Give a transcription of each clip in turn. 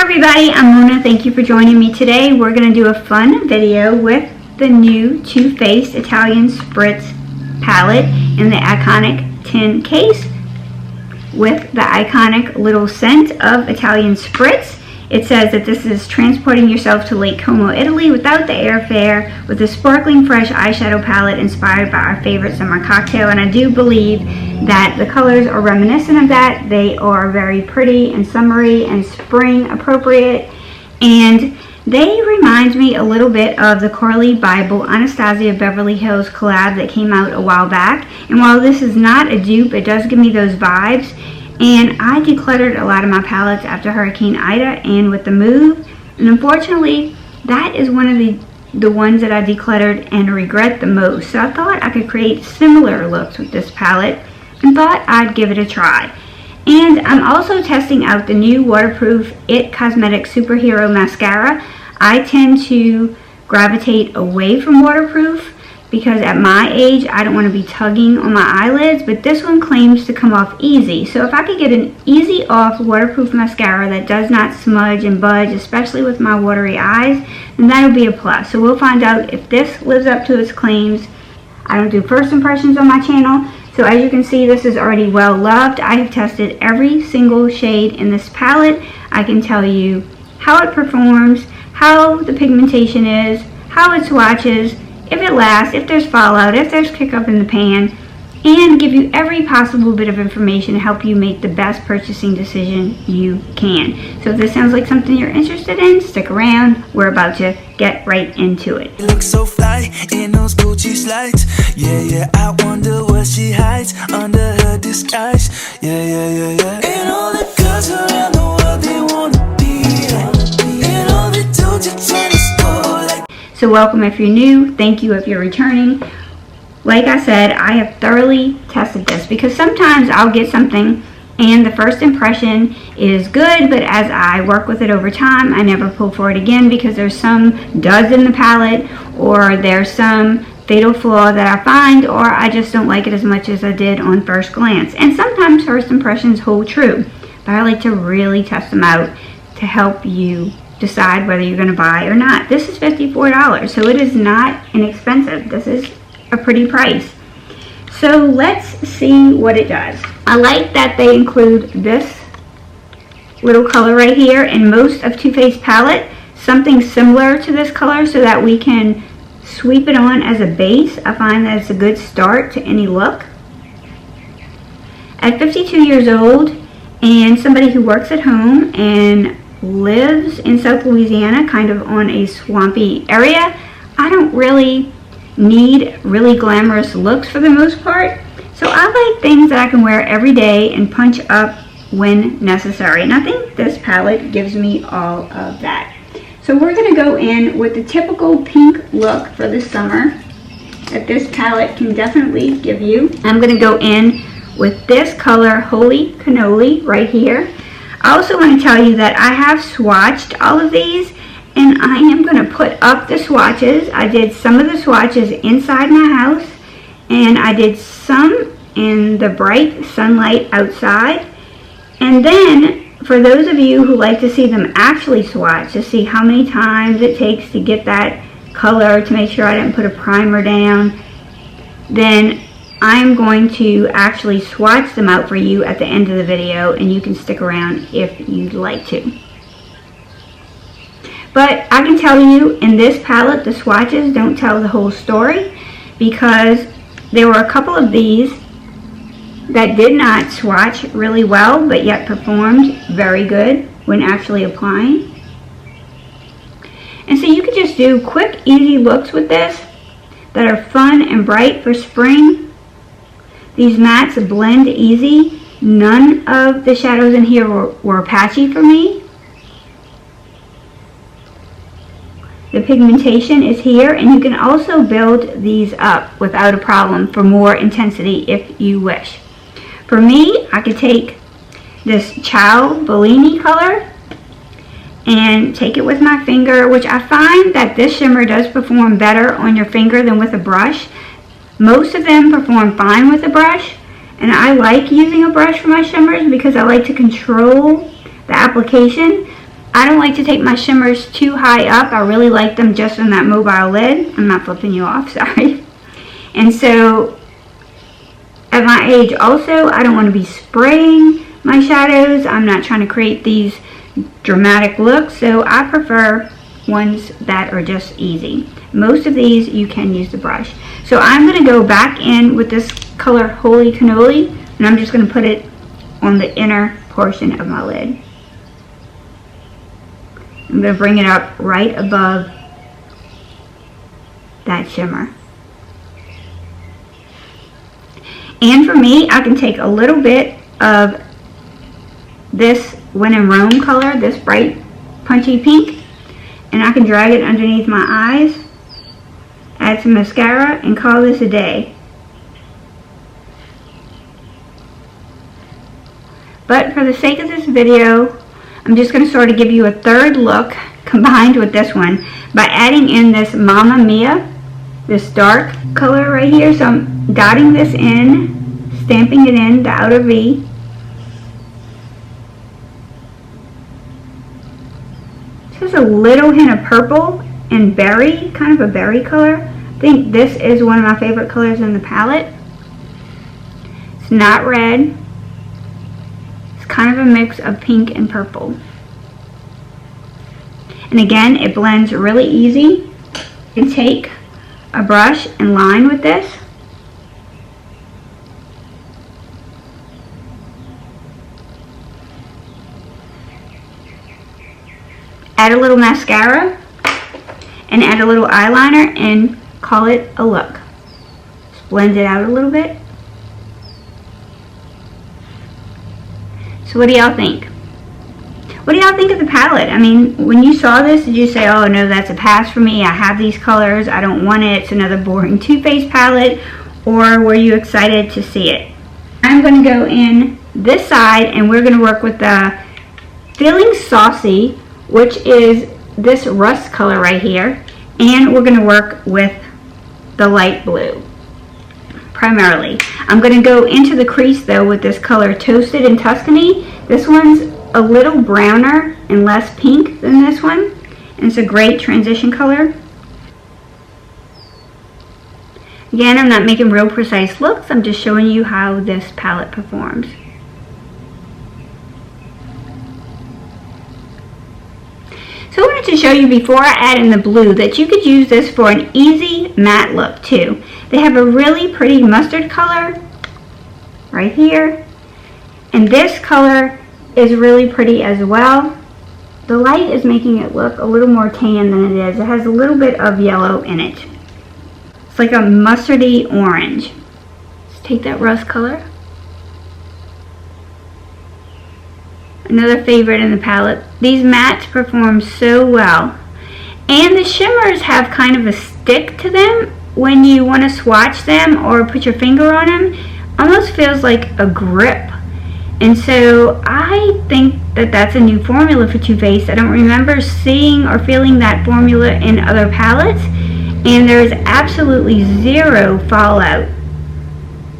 Hi everybody, I'm Mona. Thank you for joining me today. We're going to do a fun video with the new Too Faced Italian Spritz palette in the iconic tin case with the iconic little scent of Italian Spritz. It says that this is transporting yourself to Lake Como, Italy without the airfare with a sparkling fresh eyeshadow palette inspired by our favorite summer cocktail. And I do believe that the colors are reminiscent of that. They are very pretty and summery and spring appropriate. And they remind me a little bit of the Carly Bible Anastasia Beverly Hills collab that came out a while back. And while this is not a dupe, it does give me those vibes. And I decluttered a lot of my palettes after Hurricane Ida and with the move. And unfortunately, that is one of the ones that I decluttered and regret the most. So I thought I could create similar looks with this palette and thought I'd give it a try. And I'm also testing out the new waterproof IT Cosmetics Superhero Mascara. I tend to gravitate away from waterproof because at my age, I don't want to be tugging on my eyelids, but this one claims to come off easy. So if I could get an easy off waterproof mascara that does not smudge and budge, especially with my watery eyes, then that would be a plus. So we'll find out if this lives up to its claims. I don't do first impressions on my channel, so as you can see, this is already well loved. I have tested every single shade in this palette. I can tell you how it performs, how the pigmentation is, how it swatches, if it lasts, if there's fallout, if there's kick up in the pan, and give you every possible bit of information to help you make the best purchasing decision you can. So if this sounds like something you're interested in, stick around. We're about to get right into it. You look so fly in those Gucci slides. Yeah, I wonder what she hides under her disguise. Yeah. And all the girls around the world, they wanna be like. And all the dudes are trying to score like. So welcome if you're new, thank you if you're returning. Like I said, I have thoroughly tested this because sometimes I'll get something and the first impression is good, but as I work with it over time, I never pull for it again because there's some duds in the palette or there's some fatal flaw that I find, or I just don't like it as much as I did on first glance. And sometimes first impressions hold true, but I like to really test them out to help you decide whether you're going to buy or not. This is $54, so it is not inexpensive. This is a pretty price. So let's see what it does. I like that they include this little color right here in most of Too Faced palette, something similar to this color so that we can sweep it on as a base. I find that it's a good start to any look. At 52 years old and somebody who works at home and lives in South Louisiana, kind of on a swampy area, I don't really need really glamorous looks for the most part. So I like things that I can wear every day and punch up when necessary. And I think this palette gives me all of that. So we're going to go in with the typical pink look for the summer that this palette can definitely give you. I'm going to go in with this color, Holy Cannoli, right here. I also want to tell you that I have swatched all of these and I am going to put up the swatches. I did some of the swatches inside my house and I did some in the bright sunlight outside. And then for those of you who like to see them actually swatch, to see how many times it takes to get that color, to make sure I didn't put a primer down, then I'm going to actually swatch them out for you at the end of the video, and you can stick around if you'd like to. But I can tell you, in this palette, the swatches don't tell the whole story because there were a couple of these that did not swatch really well, but yet performed very good when actually applying. And so you could just do quick, easy looks with this that are fun and bright for spring. These mattes blend easy. None of the shadows in here were patchy for me. The pigmentation is here, and you can also build these up without a problem for more intensity if you wish. For me, I could take this Ciao Bellini color and take it with my finger, which I find that this shimmer does perform better on your finger than with a brush. Most of them perform fine with a brush, and I like using a brush for my shimmers because I like to control the application. I don't like to take my shimmers too high up. I really like them just on that mobile lid. I'm not flipping you off, sorry. And so at my age also, I don't want to be spraying my shadows. I'm not trying to create these dramatic looks, so I prefer ones that are just easy. Most of these you can use the brush. So I'm going to go back in with this color Holy Cannoli, and I'm just going to put it on the inner portion of my lid. I'm going to bring it up right above that shimmer. And for me, I can take a little bit of this When in Rome color, this bright punchy pink, and I can drag it underneath my eyes, add some mascara, and call this a day. But for the sake of this video, I'm just going to sort of give you a third look combined with this one by adding in this Mamma Mia, this dark color right here. So I'm dotting this in, stamping it in, the outer V. Just a little hint of purple and berry, kind of a berry color. I think this is one of my favorite colors in the palette. It's not red. It's kind of a mix of pink and purple. And again, it blends really easy. You can take a brush and line with this. Add a little mascara and add a little eyeliner and call it a look. Just blend it out a little bit. So what do y'all think? What do y'all think of the palette? I mean, when you saw this, did you say, oh no, that's a pass for me, I have these colors, I don't want it, it's another boring Too Faced palette, or were you excited to see it? I'm going to go in this side and we're going to work with the Feeling Saucy, which is this rust color right here, and we're going to work with the light blue primarily. I'm going to go into the crease though with this color Toasted in Tuscany. This one's a little browner and less pink than this one, and it's a great transition color. Again, I'm not making real precise looks, I'm just showing you how this palette performs. So I wanted to show you before I add in the blue that you could use this for an easy matte look too. They have a really pretty mustard color right here, and this color is really pretty as well. The light is making it look a little more tan than it is. It has a little bit of yellow in it. It's like a mustardy orange. Let's take that rust color. Another favorite in the palette. These mattes perform so well. And the shimmers have kind of a stick to them when you want to swatch them or put your finger on them. Almost feels like a grip. And so I think that that's a new formula for Too Faced. I don't remember seeing or feeling that formula in other palettes, and there's absolutely zero fallout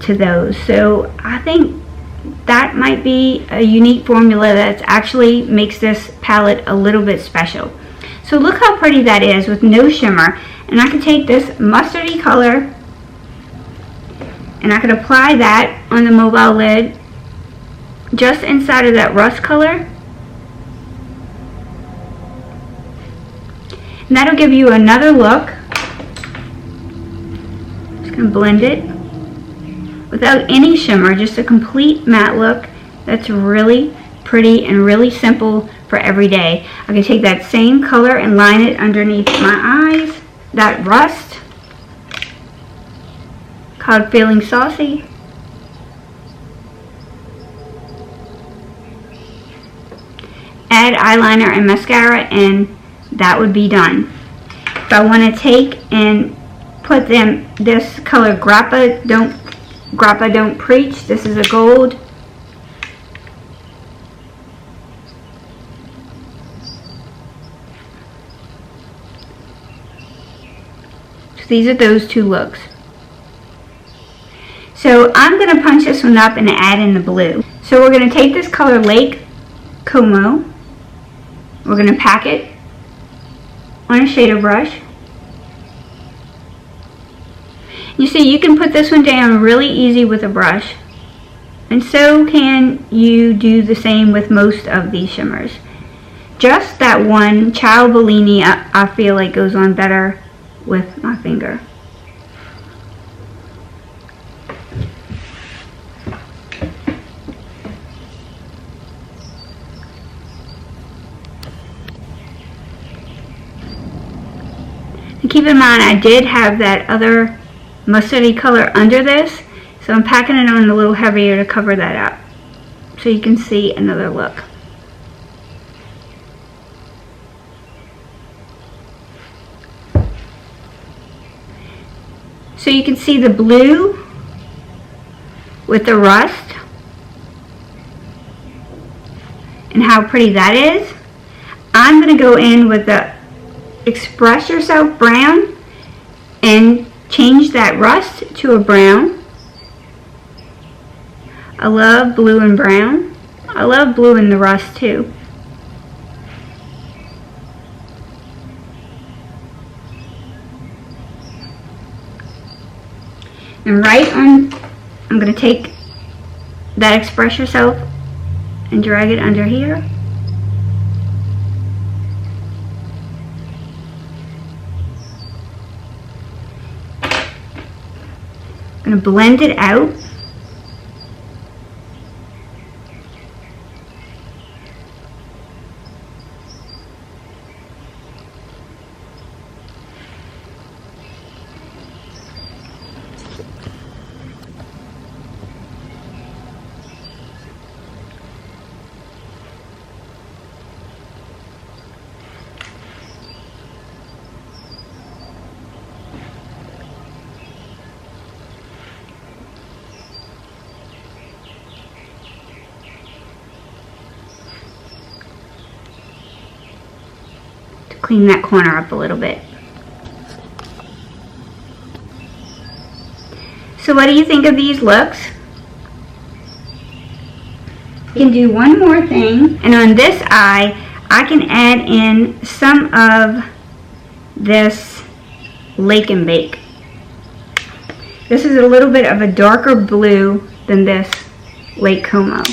to those. So I think that might be a unique formula that actually makes this palette a little bit special. So look how pretty that is with no shimmer. And I can take this mustardy color and I can apply that on the mobile lid just inside of that rust color, and that'll give you another look. Just gonna blend it without any shimmer, just a complete matte look that's really pretty and really simple for every day. I can take that same color and line it underneath my eyes, that rust called Feeling Saucy. Add eyeliner and mascara, and that would be done. If I want to take and put them this color Grappa Don't Preach, this is a gold. So these are those two looks. So I'm going to punch this one up and add in the blue. So we're going to take this color Lake Como, We're going to pack it on a shader brush. You see, you can put this one down really easy with a brush, and so can you do the same with most of these shimmers. Just that one Ciao Bellini I feel like goes on better with my finger. And keep in mind, I did have that other mustardy color under this, so I'm packing it on a little heavier to cover that up so you can see another look. So you can see the blue with the rust and how pretty that is. I'm going to go in with the Express Yourself brown and change that rust to a brown. I love blue and brown. I love blue in the rust too. And right on, I'm going to take that Express Yourself and drag it under here. I'm going to blend it out. Clean that corner up a little bit. So what do you think of these looks? You can do one more thing, and on this eye I can add in some of this Lake and Bake. This is a little bit of a darker blue than this Lake Como.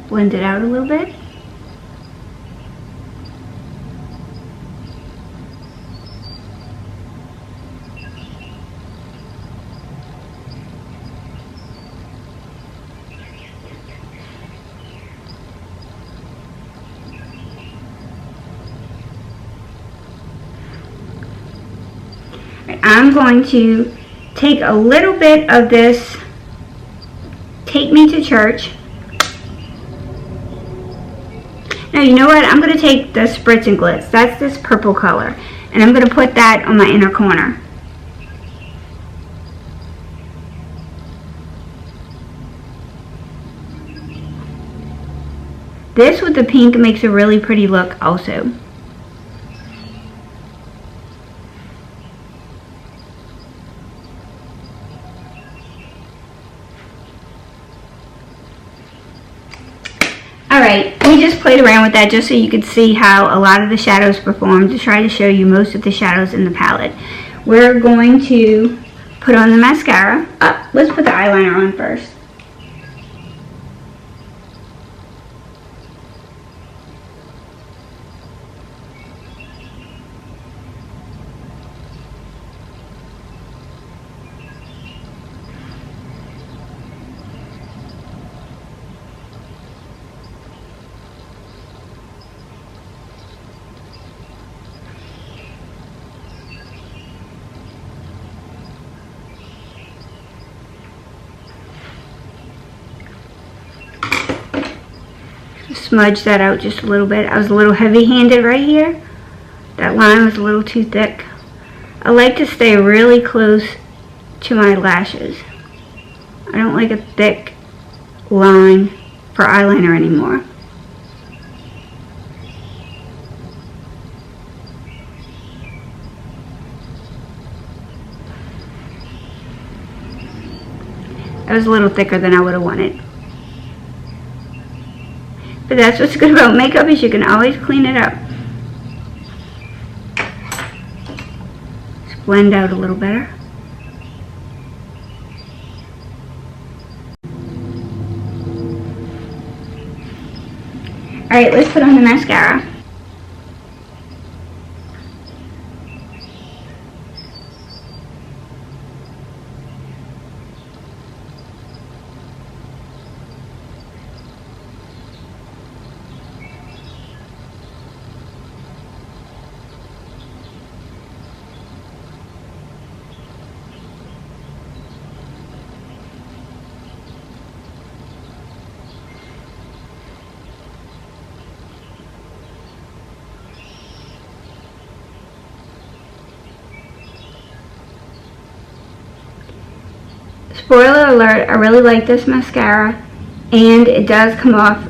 Blend it out a little bit. I'm going to take a little bit of this Take Me to Church. Now you know what, I'm going to take the Spritz and Glitz, that's this purple color, and I'm going to put that on my inner corner. This with the pink makes a really pretty look also. Alright, we just played around with that just so you could see how a lot of the shadows perform, to try to show you most of the shadows in the palette. We're going to put on the mascara. Let's put the eyeliner on first. smudge that out just a little bit. I was a little heavy-handed right here. That line was a little too thick. I like to stay really close to my lashes. I don't like a thick line for eyeliner anymore. That was a little thicker than I would have wanted. But that's what's good about makeup, is you can always clean it up. Just blend out a little better. Alright, let's put on the mascara. Spoiler alert, I really like this mascara, and it does come off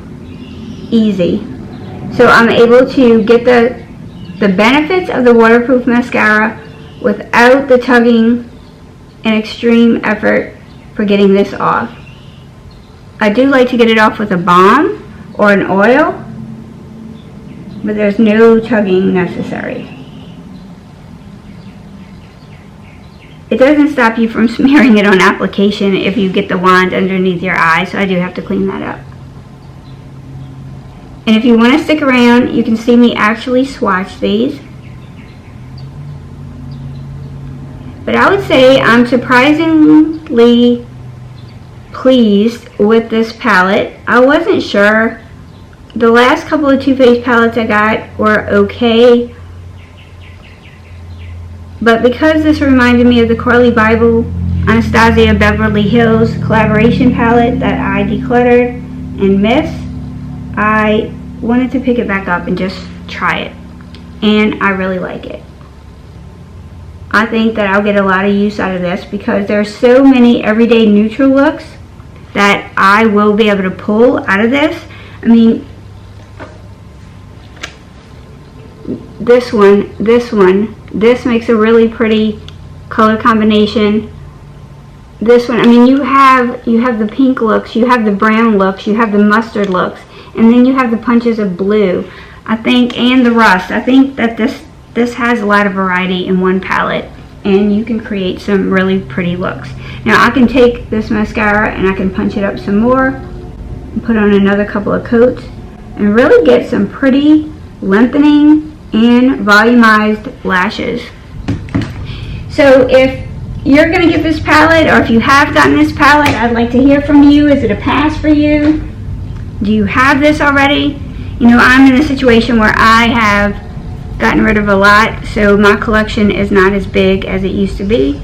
easy. So I'm able to get the benefits of the waterproof mascara without the tugging and extreme effort for getting this off. I do like to get it off with a balm or an oil, but there's no tugging necessary. It doesn't stop you from smearing it on application if you get the wand underneath your eye, so I do have to clean that up. And if you want to stick around, you can see me actually swatch these. But I would say I'm surprisingly pleased with this palette. I wasn't sure. The last couple of Too Faced palettes I got were okay. But because this reminded me of the Carly Bible Anastasia Beverly Hills collaboration palette that I decluttered and missed, I wanted to pick it back up and just try it. And I really like it. I think that I'll get a lot of use out of this because there's so many everyday neutral looks that I will be able to pull out of this. I mean, this one, this makes a really pretty color combination. This one, I mean, you have the pink looks, you have the brown looks, you have the mustard looks, and then you have the punches of blue, I think, and the rust. I think that this has a lot of variety in one palette, and you can create some really pretty looks. Now I can take this mascara and I can punch it up some more and put on another couple of coats and really get some pretty lengthening and volumized lashes. So if you're going to get this palette, or if you have gotten this palette, I'd like to hear from you. Is it a pass for you? Do you have this already? You know, I'm in a situation where I have gotten rid of a lot, so my collection is not as big as it used to be.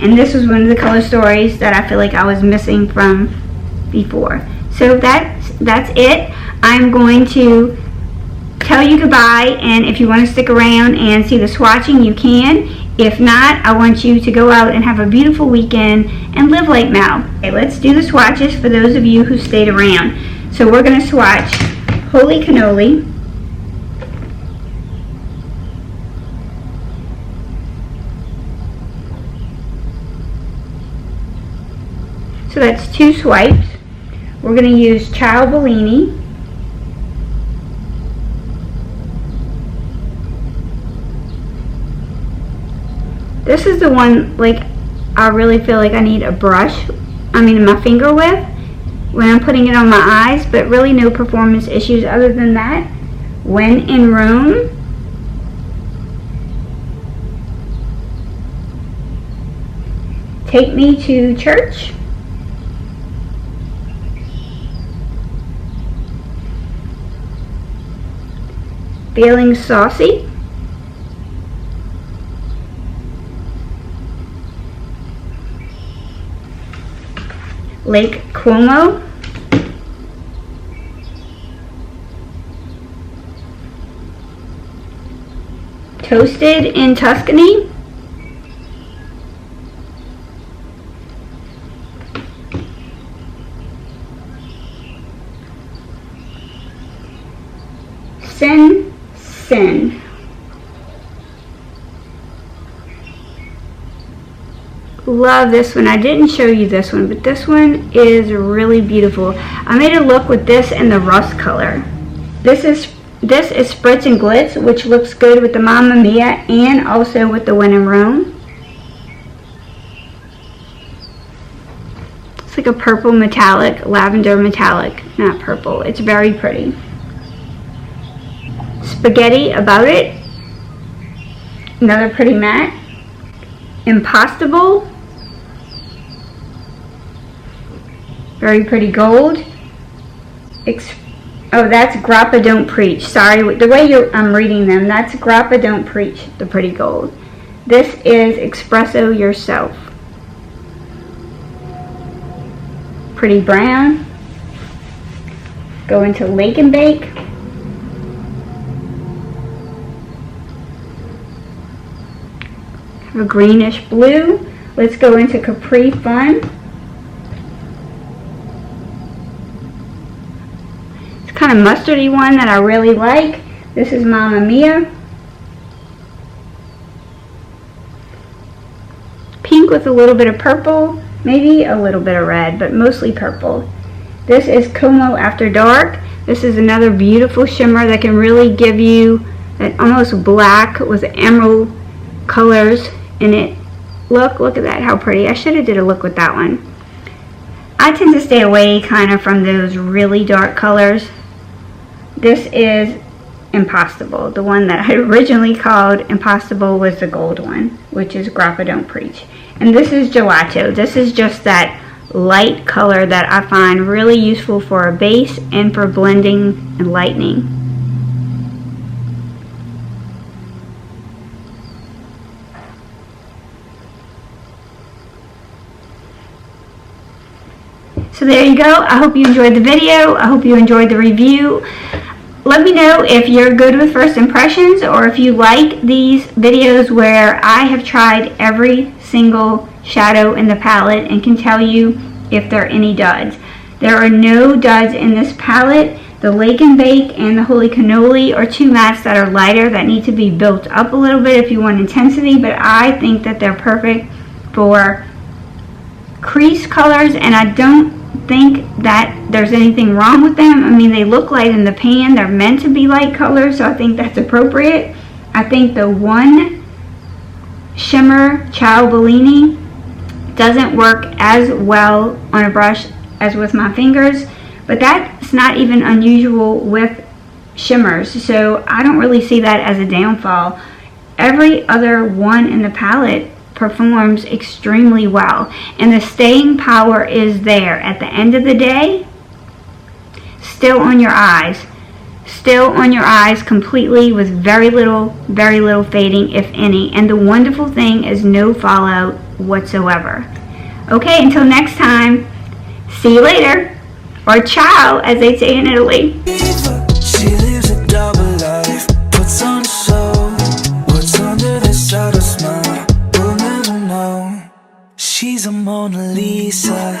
And this was one of the color stories that I feel like I was missing from before. So that's it. I'm going to tell you goodbye, and if you want to stick around and see the swatching, you can. If not, I want you to go out and have a beautiful weekend and live like Mel. Okay, let's do the swatches for those of you who stayed around. So we're going to swatch Holy Cannoli, so that's 2 swipes. We're going to use Ciao Bellini, this is the one, like, I really feel like I need a brush, my finger with, when I'm putting it on my eyes, but really no performance issues other than that. When in Rome, Take Me to Church, Feeling Saucy, Lake Como, Toasted in Tuscany. Sin. Love this one. I didn't show you this one, but this one is really beautiful. I made a look with this and the rust color. This is Spritz and Glitz, which looks good with the Mamma Mia and also with the When in Rome. It's like a purple metallic, lavender metallic, not purple. It's very pretty. Spaghetti About It, another pretty matte. Impostable, very pretty gold. Oh, that's Grappa Don't Preach. Sorry, the way I'm reading them, that's Grappa Don't Preach, the pretty gold. This is Espresso Yourself. Pretty brown. Go into Lake and Bake. A greenish blue. Let's go into Capri Fun. It's kind of mustardy one that I really like. This is Mamma Mia. Pink with a little bit of purple, maybe a little bit of red, but mostly purple. This is Como After Dark. This is another beautiful shimmer that can really give you that almost black with emerald colors in it. Look at that, how pretty. I should have did a look with that one. I tend to stay away kind of from those really dark colors. This is Impossible. The one that I originally called Impossible was the gold one, which is Grappa Don't Preach. And this is Gelato. This is just that light color that I find really useful for a base and for blending and lightening. So there you go. I hope you enjoyed the video. I hope you enjoyed the review. Let me know if you're good with first impressions or if you like these videos where I have tried every single shadow in the palette and can tell you if there are any duds. There are no duds in this palette. The Lake and Bake and the Holy Cannoli are two mattes that are lighter that need to be built up a little bit if you want intensity, but I think that they're perfect for crease colors, and I don't think that there's anything wrong with them. I mean, they look light in the pan. They're meant to be light colors, so I think that's appropriate. I think the one shimmer Ciao Bellini doesn't work as well on a brush as with my fingers, but that's not even unusual with shimmers, so I don't really see that as a downfall. Every other one in the palette performs extremely well, and the staying power is there at the end of the day. Still on your eyes completely with very little fading, if any, and the wonderful thing is no fallout whatsoever. Okay, until next time, see you later, or ciao as they say in Italy. She lives a double life, puts on a show. What's under this outer smile? She's a Mona Lisa.